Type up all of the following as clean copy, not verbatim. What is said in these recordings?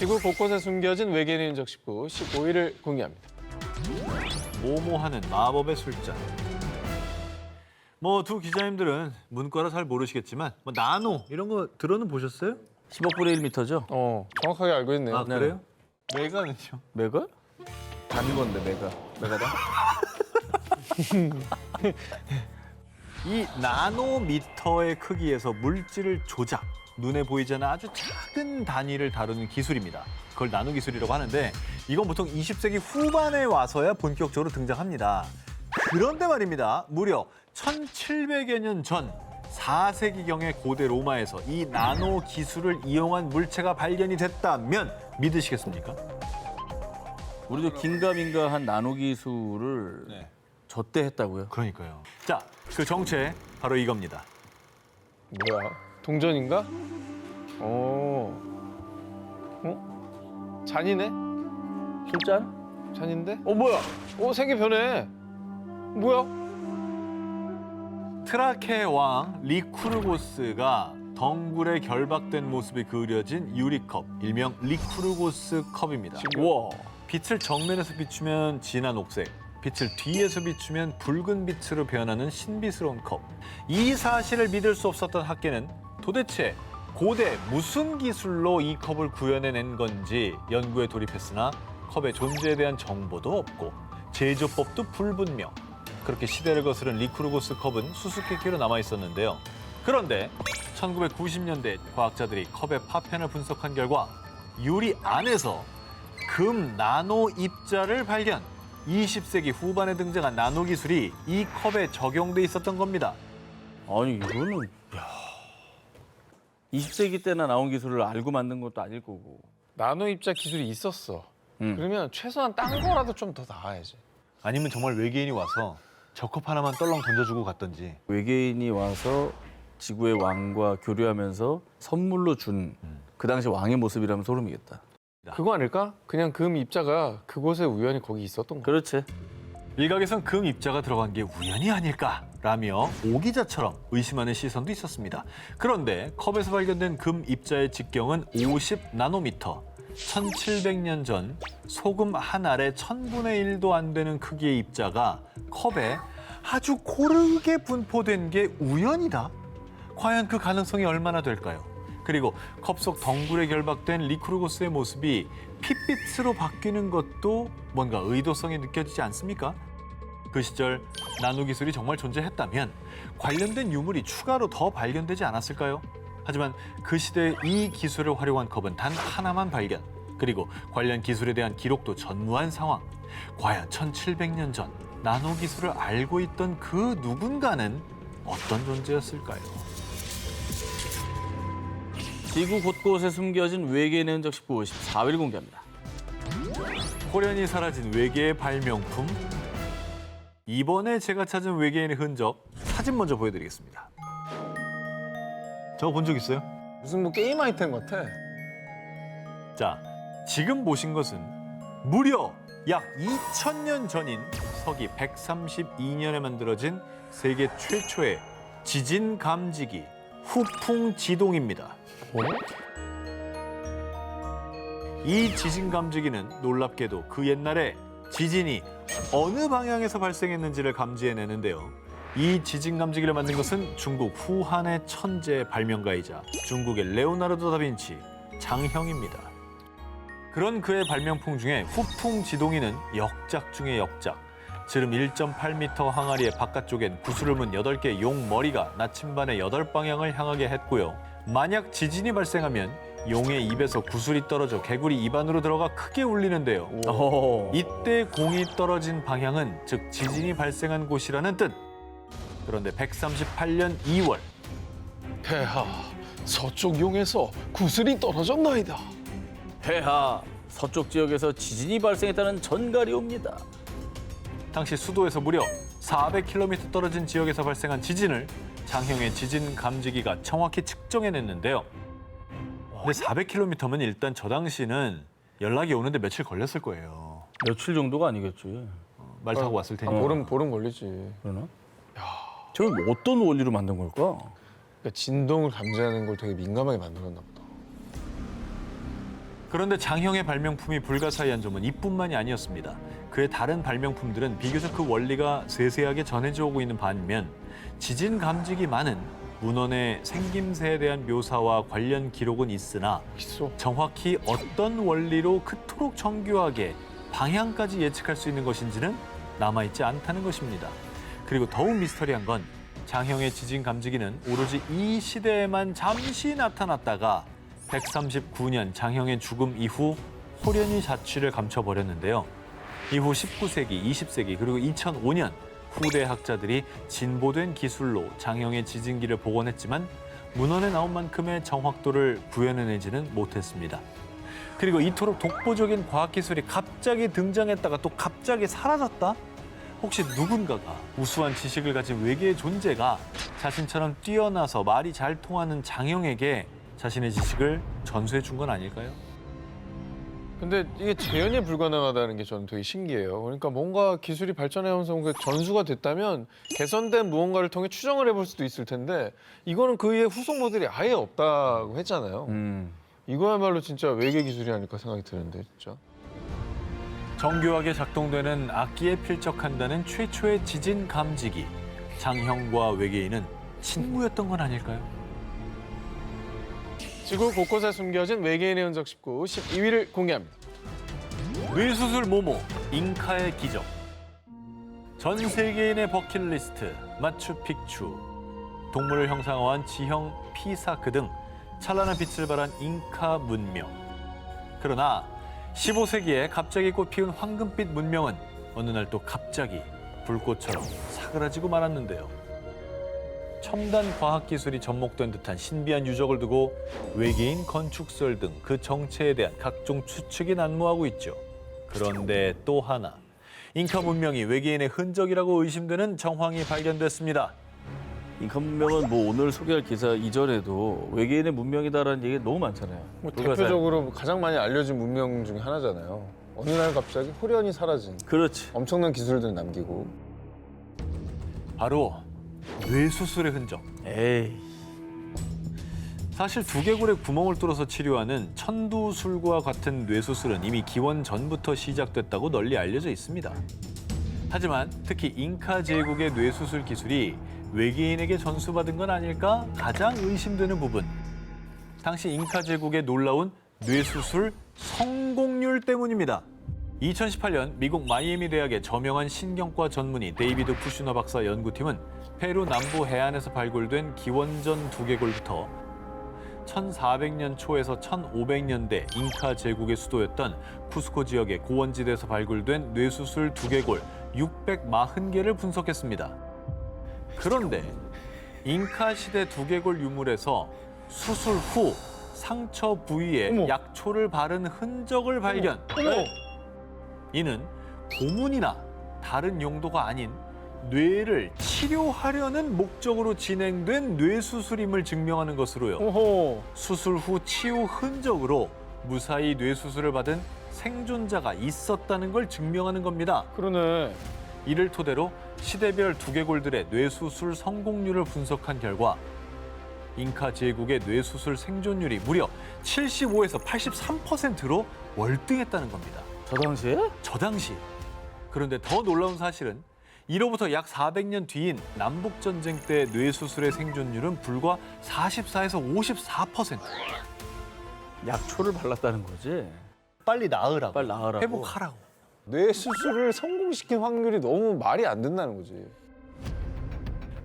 지구 곳곳에 숨겨진 외계인의 흔적 19, 15일을 공개합니다. 모모하는 마법의 술잔. 뭐 두 기자님들은 문과라 잘 모르시겠지만 뭐 나노 이런 거 들어는 보셨어요? 10억분의 1m죠? 정확하게 알고 있네요. 아 그래요? 메가는요? 메가? 단 건데 메가. 메가다? 이 나노미터의 크기에서 물질을 조작, 눈에 보이지 않는 아주 작은 단위를 다루는 기술입니다. 그걸 나노 기술이라고 하는데 이건 보통 20세기 후반에 와서야 본격적으로 등장합니다. 그런데 말입니다. 무려 1700여 년 전 4세기경의 고대 로마에서 이 나노 기술을 이용한 물체가 발견이 됐다면 믿으시겠습니까? 우리도 긴가민가한 나노 기술을 네. 저때 했다고요? 그러니까요. 자, 그 정체 바로 이겁니다. 뭐야? 동전인가? 잔이네? 술잔? 잔인데? 뭐야? 색이 변해. 뭐야? 트라케 왕 리쿠르고스가 덩굴에 결박된 모습이 그려진 유리컵, 일명 리쿠르고스 컵입니다. 우와. 빛을 정면에서 비추면 진한 옥색, 빛을 뒤에서 비추면 붉은 빛으로 변하는 신비스러운 컵. 이 사실을 믿을 수 없었던 학계는 도대체 고대 무슨 기술로 이 컵을 구현해낸 건지 연구에 돌입했으나 컵의 존재에 대한 정보도 없고 제조법도 불분명. 그렇게 시대를 거스른 리쿠르고스 컵은 수수께끼로 남아 있었는데요. 그런데 1990년대 과학자들이 컵의 파편을 분석한 결과 유리 안에서 금 나노 입자를 발견. 20세기 후반에 등장한 나노 기술이 이 컵에 적용돼 있었던 겁니다. 아니 이거는 20세기 때나 나온 기술을 알고 만든 것도 아닐 거고. 나노 입자 기술이 있었어. 음. 그러면 최소한 딴 거라도 좀 더 나와야지. 아니면 정말 외계인이 와서 저 컵 하나만 떨렁 던져주고 갔던지. 외계인이 와서 지구의 왕과 교류하면서 선물로 준 그 당시 왕의 모습이라면 소름이겠다. 그거 아닐까? 그냥 금 입자가 그곳에 우연히 거기 있었던 거. 그렇지. 일각에선 금 입자가 들어간 게 우연이 아닐까라며 오기자처럼 의심하는 시선도 있었습니다. 그런데 컵에서 발견된 금 입자의 직경은 50 나노미터. 1700년 전 소금 한 알의 1000분의 1도 안 되는 크기의 입자가 컵에 아주 고르게 분포된 게 우연이다? 과연 그 가능성이 얼마나 될까요? 그리고 컵 속 덩굴에 결박된 리쿠르고스의 모습이 핏빛으로 바뀌는 것도 뭔가 의도성이 느껴지지 않습니까? 그 시절 나노 기술이 정말 존재했다면 관련된 유물이 추가로 더 발견되지 않았을까요? 하지만 그 시대에 이 기술을 활용한 컵은 단 하나만 발견. 그리고 관련 기술에 대한 기록도 전무한 상황. 과연 1700년 전 나노 기술을 알고 있던 그 누군가는 어떤 존재였을까요? 지구 곳곳에 숨겨진 외계인의 흔적 19, 14일 공개합니다. 호련히 사라진 외계의 발명품. 이번에 제가 찾은 외계인의 흔적 사진 먼저 보여드리겠습니다. 저거 본 적 있어요? 무슨 뭐 게임 아이템 같아. 자, 지금 보신 것은 무려 약 2000년 전인 서기 132년에 만들어진 세계 최초의 지진 감지기 후풍 지동입니다. 이 지진 감지기는 놀랍게도 그 옛날에 지진이 어느 방향에서 발생했는지를 감지해내는데요. 이 지진 감지기를 만든 것은 중국 후한의 천재 발명가이자 중국의 레오나르도 다빈치 장형입니다. 그런 그의 발명품 중에 후풍 지동이는 역작 중의 역작. 지름 1.8m 항아리의 바깥쪽엔 구슬을 문 8개의 용 머리가 나침반의 8방향을 향하게 했고요. 만약 지진이 발생하면 용의 입에서 구슬이 떨어져 개구리 입 안으로 들어가 크게 울리는데요. 이때 공이 떨어진 방향은 즉 지진이 발생한 곳이라는 뜻. 그런데 138년 2월 폐하, 서쪽 용에서 구슬이 떨어졌나이다. 폐하, 서쪽 지역에서 지진이 발생했다는 전갈이 옵니다. 당시 수도에서 무려 400km 떨어진 지역에서 발생한 지진을 장형의 지진 감지기가 정확히 측정해냈는데요. 근데 400km면 일단 저 당시는 연락이 오는데 며칠 걸렸을 거예요. 며칠 정도가 아니겠지. 말 타고 왔을 테니까. 보름 걸리지. 그러나? 저게 뭐 어떤 원리로 만든 걸까? 그러니까 진동을 감지하는 걸 되게 민감하게 만들었나 보다. 그런데 장형의 발명품이 불가사의한 점은 이뿐만이 아니었습니다. 그의 다른 발명품들은 비교적 그 원리가 세세하게 전해져 오고 있는 반면 지진 감지기 많은 문헌의 생김새에 대한 묘사와 관련 기록은 있으나 있어. 정확히 어떤 원리로 그토록 정교하게 방향까지 예측할 수 있는 것인지는 남아있지 않다는 것입니다. 그리고 더욱 미스터리한 건 장형의 지진 감지기는 오로지 이 시대에만 잠시 나타났다가 139년 장형의 죽음 이후 호련히 자취를 감춰버렸는데요. 이후 19세기, 20세기 그리고 2005년 후대 학자들이 진보된 기술로 장형의 지진기를 복원했지만 문헌에 나온 만큼의 정확도를 구현해내지는 못했습니다. 그리고 이토록 독보적인 과학기술이 갑자기 등장했다가 또 갑자기 사라졌다? 혹시 누군가가 우수한 지식을 가진 외계의 존재가 자신처럼 뛰어나서 말이 잘 통하는 장형에게 자신의 지식을 전수해 준 건 아닐까요? 근데 이게 재현이 불가능하다는 게 저는 되게 신기해요. 그러니까 뭔가 기술이 발전해오면서 뭔가 전수가 됐다면 개선된 무언가를 통해 추정을 해볼 수도 있을 텐데 이거는 그의 후속모델이 아예 없다고 했잖아요. 이거야말로 진짜 외계 기술이 아닐까 생각이 드는데 진짜. 정교하게 작동되는 악기에 필적한다는 최초의 지진 감지기. 장형과 외계인은 친구였던 건 아닐까요? 지구 곳곳에 숨겨진 외계인의 흔적 19, 12위를 공개합니다. 뇌수술 모모, 잉카의 기적. 전 세계인의 버킷리스트, 마추픽추. 동물을 형상화한 지형 피사크 등 찬란한 빛을 발한 잉카 문명. 그러나 15세기에 갑자기 꽃피운 황금빛 문명은 어느 날 또 갑자기 불꽃처럼 사그라지고 말았는데요. 첨단 과학기술이 접목된 듯한 신비한 유적을 두고 외계인 건축설 등 그 정체에 대한 각종 추측이 난무하고 있죠. 그런데 또 하나, 잉카 문명이 외계인의 흔적이라고 의심되는 정황이 발견됐습니다. 잉카 문명은 뭐 오늘 소개할 기사 이전에도 외계인의 문명이다라는 얘기가 너무 많잖아요. 뭐 대표적으로 가장 많이 알려진 문명 중에 하나잖아요. 어느 날 갑자기 호련히 사라진 그렇지. 엄청난 기술들 남기고. 바로 뇌수술의 흔적. 에이. 사실 두개골에 구멍을 뚫어서 치료하는 천두술과 같은 뇌수술은 이미 기원 전부터 시작됐다고 널리 알려져 있습니다. 하지만 특히 잉카 제국의 뇌수술 기술이 외계인에게 전수받은 건 아닐까 가장 의심되는 부분. 당시 잉카 제국의 놀라운 뇌수술 성공률 때문입니다. 2018년 미국 마이애미 대학의 저명한 신경과 전문의 데이비드 쿠슈너 박사 연구팀은 페루 남부 해안에서 발굴된 기원전 두개골부터 1400년 초에서 1500년대 잉카 제국의 수도였던 쿠스코 지역의 고원지대에서 발굴된 뇌수술 두개골 640개를 분석했습니다. 그런데 잉카 시대 두개골 유물에서 수술 후 상처 부위에 어머. 약초를 바른 흔적을 발견. 어머! 이는 고문이나 다른 용도가 아닌 뇌를 치료하려는 목적으로 진행된 뇌수술임을 증명하는 것으로요. 오호. 수술 후 치유 흔적으로 무사히 뇌수술을 받은 생존자가 있었다는 걸 증명하는 겁니다. 그러네. 이를 토대로 시대별 두개골들의 뇌수술 성공률을 분석한 결과 잉카 제국의 뇌수술 생존율이 무려 75에서 83%로 월등했다는 겁니다. 저 당시에? 저 당시. 그런데 더 놀라운 사실은 이로부터 약 400년 뒤인 남북전쟁 때 뇌수술의 생존율은 불과 44에서 54%. 약초를 발랐다는 거지. 빨리 나으라고. 빨리 나으라고. 회복하라고. 뇌 수술을 성공시킨 확률이 너무 말이 안 된다는 거지.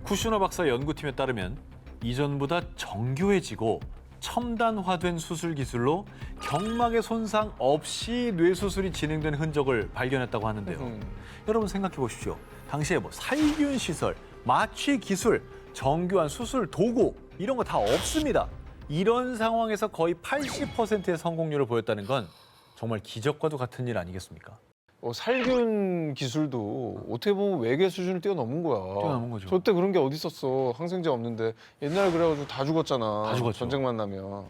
쿠슈너 박사 연구팀에 따르면 이전보다 정교해지고 첨단화된 수술 기술로 경막의 손상 없이 뇌수술이 진행된 흔적을 발견했다고 하는데요. 여러분 생각해 보십시오. 당시에 뭐 살균 시설, 마취 기술, 정교한 수술 도구 이런 거 다 없습니다. 이런 상황에서 거의 80%의 성공률을 보였다는 건 정말 기적과도 같은 일 아니겠습니까? 살균 기술도 어떻게 보면 외계 수준을 뛰어넘은 거야. 뛰어넘은 거죠. 저때 그런 게 어디 있었어. 항생제 없는데 옛날에 그래가지고 다 죽었잖아. 다 죽었죠. 전쟁만 나면.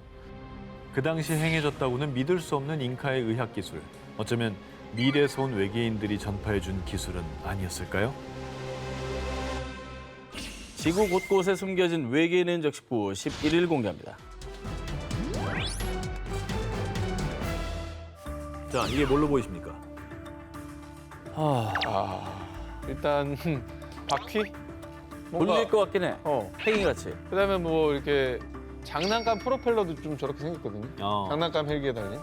그 당시 행해졌다고는 믿을 수 없는 잉카의 의학 기술. 어쩌면 미래에서 온 외계인들이 전파해준 기술은 아니었을까요? 지구 곳곳에 숨겨진 외계인의 흔적 19, 11일 공개합니다. 자, 이게 뭘로 보이십니까? 일단 바퀴? 뭔가 돌릴 것 같긴 해. 어. 팽이 같이. 그다음에 뭐 이렇게 장난감 프로펠러도 좀 저렇게 생겼거든요. 장난감 헬기에 달린.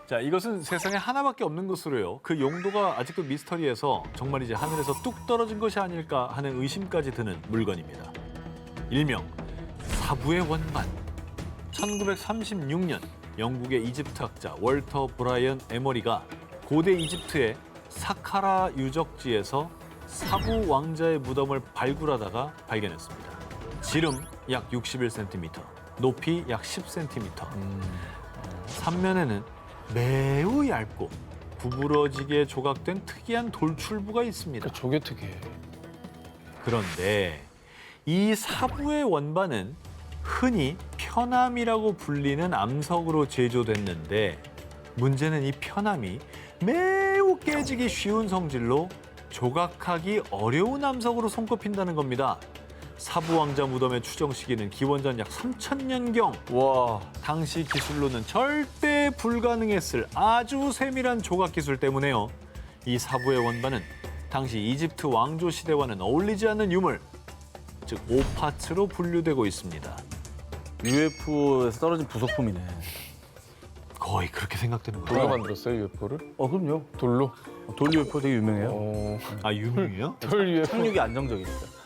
자, 이것은 세상에 하나밖에 없는 것으로요. 그 용도가 아직도 미스터리해서 정말 이제 하늘에서 뚝 떨어진 것이 아닐까 하는 의심까지 드는 물건입니다. 일명 사부의 원반. 1936년 영국의 이집트 학자 월터 브라이언 에머리가 고대 이집트의 사카라 유적지에서 사부 왕자의 무덤을 발굴하다가 발견했습니다. 지름 약 61cm, 높이 약 10cm. 삼면에는 매우 얇고 구부러지게 조각된 특이한 돌출부가 있습니다. 그러니까 저게 특이해. 그런데 이 사부의 원반은 흔히 편암이라고 불리는 암석으로 제조됐는데 문제는 이 편암이 매우 깨지기 쉬운 성질로 조각하기 어려운 암석으로 손꼽힌다는 겁니다. 사부 왕자 무덤의 추정 시기는 기원전 약 3000년경. 와. 당시 기술로는 절대 불가능했을 아주 세밀한 조각 기술 때문에요. 이 사부의 원반은 당시 이집트 왕조 시대와는 어울리지 않는 유물, 즉 오파츠로 분류되고 있습니다. UFO에서 떨어진 부속품이네. 거의 그렇게 생각되는 누가 거예요. 만들었어요 UFO를? 그럼요. 돌로? 돌 UFO 되게 유명해요. 아, 유물이요? 돌 UFO. 착륙이 안정적이니까.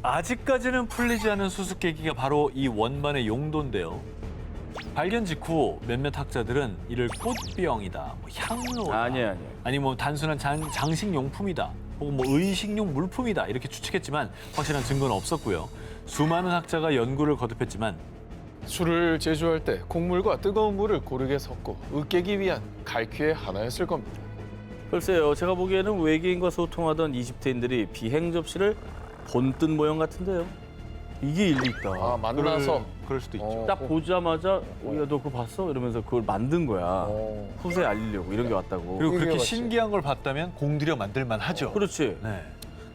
아직까지는 풀리지 않은 수수께끼가 바로 이 원반의 용도인데요. 발견 직후 몇몇 학자들은 이를 꽃병이다, 뭐 향로다, 아니에요. 아니 뭐 단순한 장식용품이다, 혹은 뭐 의식용 물품이다 이렇게 추측했지만 확실한 증거는 없었고요. 수많은 학자가 연구를 거듭했지만 술을 제조할 때 곡물과 뜨거운 물을 고르게 섞고 으깨기 위한 갈퀴의 하나였을 겁니다. 글쎄요. 제가 보기에는 외계인과 소통하던 이집트인들이 비행 접시를 본뜬 모형 같은데요. 이게 일리 있다. 아 만나서. 그럴 수도 있죠. 딱 보자마자 야, 너 그거 봤어? 이러면서 그걸 만든 거야. 어. 후세에 알리려고 이런 게 왔다고. 그리고 그렇게 맞지. 신기한 걸 봤다면 공들여 만들만 하죠. 그렇지. 네.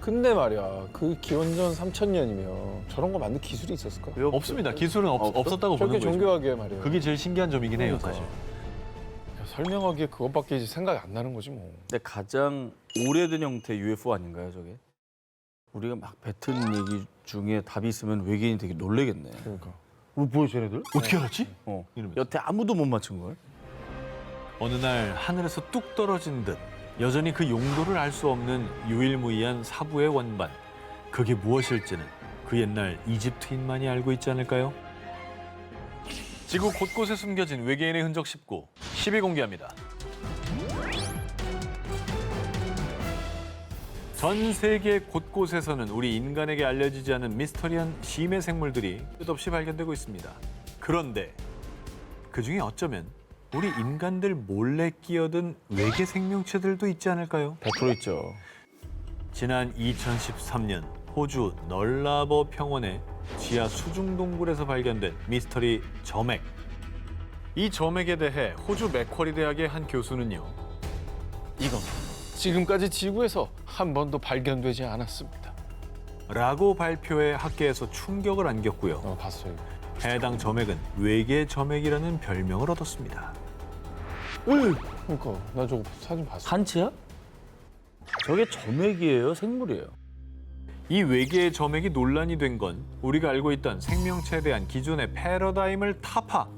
근데 말이야 그 기원전 3000년이면 저런 거 만들 기술이 있었을까? 왜 없죠? 없습니다. 기술은 없어? 없었다고 저렇게 보는 거죠. 정교하게 말이야. 그게 제일 신기한 점이긴 해요, 그러니까. 사실. 야, 설명하기에 그것밖에 이제 생각이 안 나는 거지 뭐. 근데 가장 오래된 형태 UFO 아닌가요, 저게? 우리가 막 뱉은 얘기 중에 답이 있으면 외계인이 되게 놀래겠네. 그러니까. 뭐야, 쟤네들? 어떻게 알았지? 이러면서. 여태 아무도 못 맞춘 걸? 어느 날 하늘에서 뚝 떨어진 듯 여전히 그 용도를 알 수 없는 유일무이한 사부의 원반. 그게 무엇일지는 그 옛날 이집트인만이 알고 있지 않을까요? 지구 곳곳에 숨겨진 외계인의 흔적 19, 10위 공개합니다. 전 세계 곳곳에서는 우리 인간에게 알려지지 않은 미스터리한 심해 생물들이 끝없이 발견되고 있습니다. 그런데 그중에 어쩌면 우리 인간들 몰래 끼어든 외계 생명체들도 있지 않을까요? 100% 있죠. 지난 2013년 호주 널라버 평원의 지하 수중 동굴에서 발견된 미스터리 점액. 이 점액에 대해 호주 맥쿼리 대학의 한 교수는요. 이건 지금까지 지구에서 한 번도 발견되지 않았습니다. 라고 발표해 학계에서 충격을 안겼고요. 봤어요. 해당 점액은 외계 점액이라는 별명을 얻었습니다. 그러니까 나 저거 사진 봤어. 한치야? 저게 점액이에요, 생물이에요? 이 외계의 점액이 논란이 된 건 우리가 알고 있던 생명체에 대한 기존의 패러다임을 타파.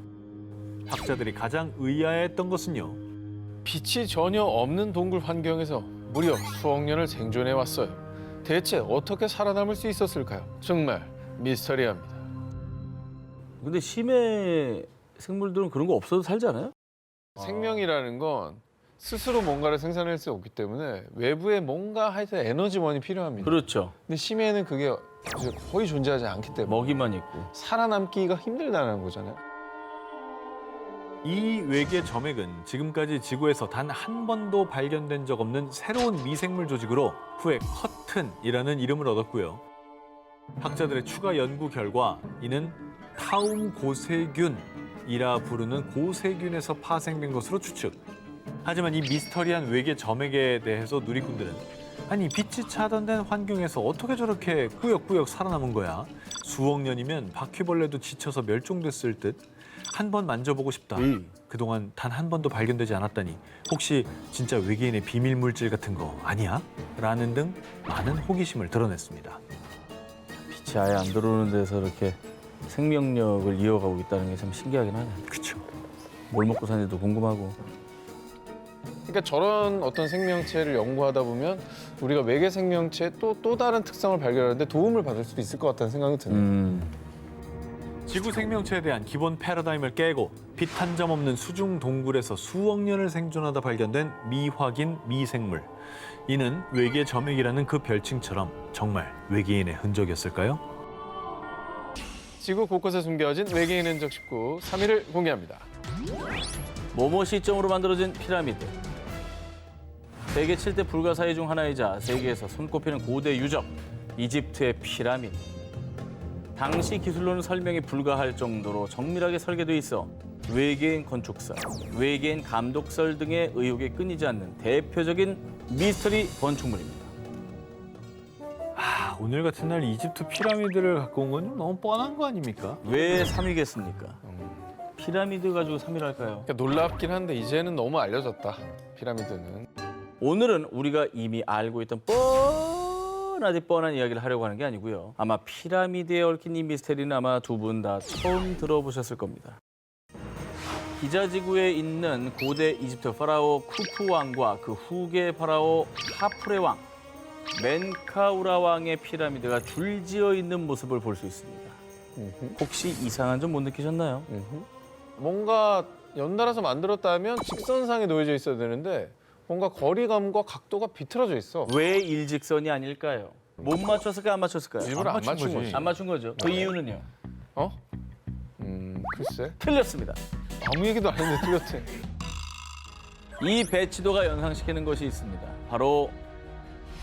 학자들이 가장 의아해했던 것은요. 빛이 전혀 없는 동굴 환경에서 무려 수억 년을 생존해 왔어요. 대체 어떻게 살아남을 수 있었을까요? 정말 미스터리합니다. 근데 심해 생물들은 그런 거 없어도 살지 않아요? 생명이라는 건 스스로 뭔가를 생산할 수 없기 때문에 외부에 뭔가 하여튼 에너지원이 필요합니다. 그렇죠. 근데 심해는 그게 이제 거의 존재하지 않기 때문에 먹이만 있고. 살아남기가 힘들다는 거잖아요. 이 외계 점액은 지금까지 지구에서 단 한 번도 발견된 적 없는 새로운 미생물 조직으로 후에 커튼이라는 이름을 얻었고요. 학자들의 추가 연구 결과 이는 타움 고세균이라 부르는 고세균에서 파생된 것으로 추측. 하지만 이 미스터리한 외계 점액에 대해서 누리꾼들은 아니 빛이 차단된 환경에서 어떻게 저렇게 꾸역꾸역 살아남은 거야? 수억 년이면 바퀴벌레도 지쳐서 멸종됐을 듯. 한 번 만져보고 싶다. 그동안 단 한 번도 발견되지 않았다니 혹시 진짜 외계인의 비밀 물질 같은 거 아니야? 라는 등 많은 호기심을 드러냈습니다. 빛이 아예 안 들어오는 데서 이렇게 생명력을 이어가고 있다는 게 참 신기하긴 하네. 그렇죠. 뭘 먹고 사는지도 궁금하고. 그러니까 저런 어떤 생명체를 연구하다 보면 우리가 외계 생명체의 또 다른 특성을 발견하는데 도움을 받을 수도 있을 것 같다는 생각이 드네요. 지구 생명체에 대한 기본 패러다임을 깨고 빛 한 점 없는 수중 동굴에서 수억 년을 생존하다 발견된 미확인 미생물. 이는 외계 점액이라는 그 별칭처럼 정말 외계인의 흔적이었을까요? 지구 곳곳에 숨겨진 외계인 흔적 19, 3위를 공개합니다. 모모 시점으로 만들어진 피라미드. 세계 7대 불가사의 중 하나이자 세계에서 손꼽히는 고대 유적, 이집트의 피라미드. 당시 기술로는 설명이 불가할 정도로 정밀하게 설계돼 있어 외계인 건축설, 외계인 감독설 등의 의혹이 끊이지 않는 대표적인 미스터리 건축물입니다. 오늘 같은 날 이집트 피라미드를 갖고 온 건 너무 뻔한 거 아닙니까? 왜 3위겠습니까? 피라미드 가지고 3위를 할까요? 그러니까 놀랍긴 한데 이제는 너무 알려졌다. 피라미드는. 오늘은 우리가 이미 알고 있던 뻔한 이야기를 하려고 하는 게 아니고요. 아마 피라미드에 얽힌 이 미스테리는 아마 두 분 다 처음 들어보셨을 겁니다. 기자지구에 있는 고대 이집트 파라오 쿠프 왕과 그 후계 파라오 하프레 왕, 멘카우라 왕의 피라미드가 줄지어 있는 모습을 볼 수 있습니다. 혹시 이상한 점 못 느끼셨나요? 뭔가 연달아서 만들었다면 직선상에 놓여져 있어야 되는데 뭔가 거리감과 각도가 비틀어져 있어. 왜 일직선이 아닐까요? 못 맞췄을까요? 안 맞췄을까요? 일부러 안 맞춘 거지. 거지. 안 맞춘 거죠. 그 이유는요? 어? 글쎄. 틀렸습니다. 아무 얘기도 안 했는데 틀렸대. 이 배치도가 연상시키는 것이 있습니다. 바로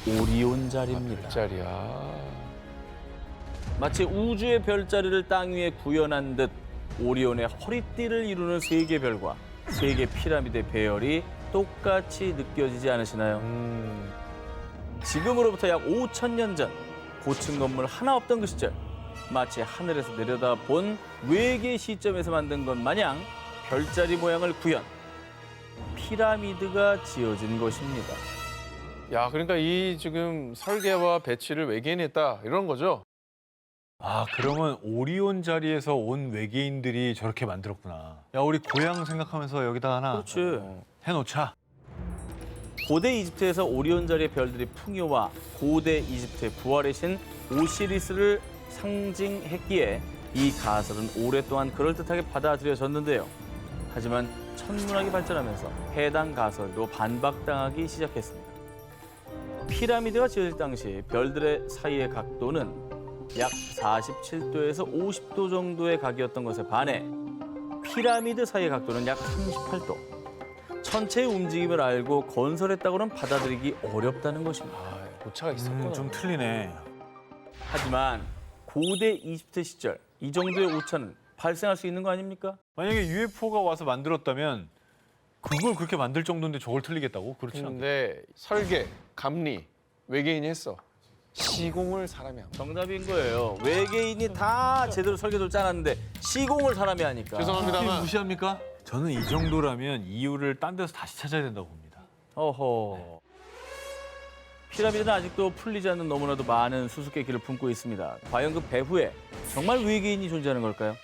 오리온 자리입니다. 별자리야. 마치 우주의 별자리를 땅 위에 구현한 듯 오리온의 허리띠를 이루는 세 개 별과 세 개 피라미드의 배열이 똑같이 느껴지지 않으시나요? 지금으로부터 약 5,000년 전 고층 건물 하나 없던 그 시절 마치 하늘에서 내려다본 외계 시점에서 만든 것 마냥 별자리 모양을 구현 피라미드가 지어진 것입니다. 야, 그러니까 이 지금 설계와 배치를 외계인이 했다 이런 거죠? 그러면 오리온 자리에서 온 외계인들이 저렇게 만들었구나. 야, 우리 고향 생각하면서 여기다 하나 그렇지. 해놓자. 고대 이집트에서 오리온 자리의 별들이 풍요와 고대 이집트의 부활의 신 오시리스를 상징했기에 이 가설은 오랫동안 그럴듯하게 받아들여졌는데요. 하지만 천문학이 발전하면서 해당 가설도 반박당하기 시작했습니다. 피라미드가 지어질 당시 별들의 사이의 각도는 약 47도에서 50도 정도의 각이었던 것에 반해 피라미드 사이의 각도는 약 38도. 천체의 움직임을 알고 건설했다고는 받아들이기 어렵다는 것입니다. 오차가 있었구나. 좀 틀리네. 하지만 고대 이집트 시절 이 정도의 오차는 발생할 수 있는 거 아닙니까? 만약에 UFO가 와서 만들었다면 그걸 그렇게 만들 정도인데 저걸 틀리겠다고? 그렇지 않겠 근데 설계, 감리 외계인이 했어. 시공을 사람이 하고. 정답인 거예요. 외계인이 다 제대로 설계도를 짜놨는데 시공을 사람이 하니까. 죄송합니다만 무시합니까? 저는 이 정도라면 이유를 딴 데서 다시 찾아야 된다고 봅니다. 어허. 피라미드는 아직도 풀리지 않는 너무나도 많은 수수께끼를 품고 있습니다. 과연 그 배후에 정말 외계인이 존재하는 걸까요?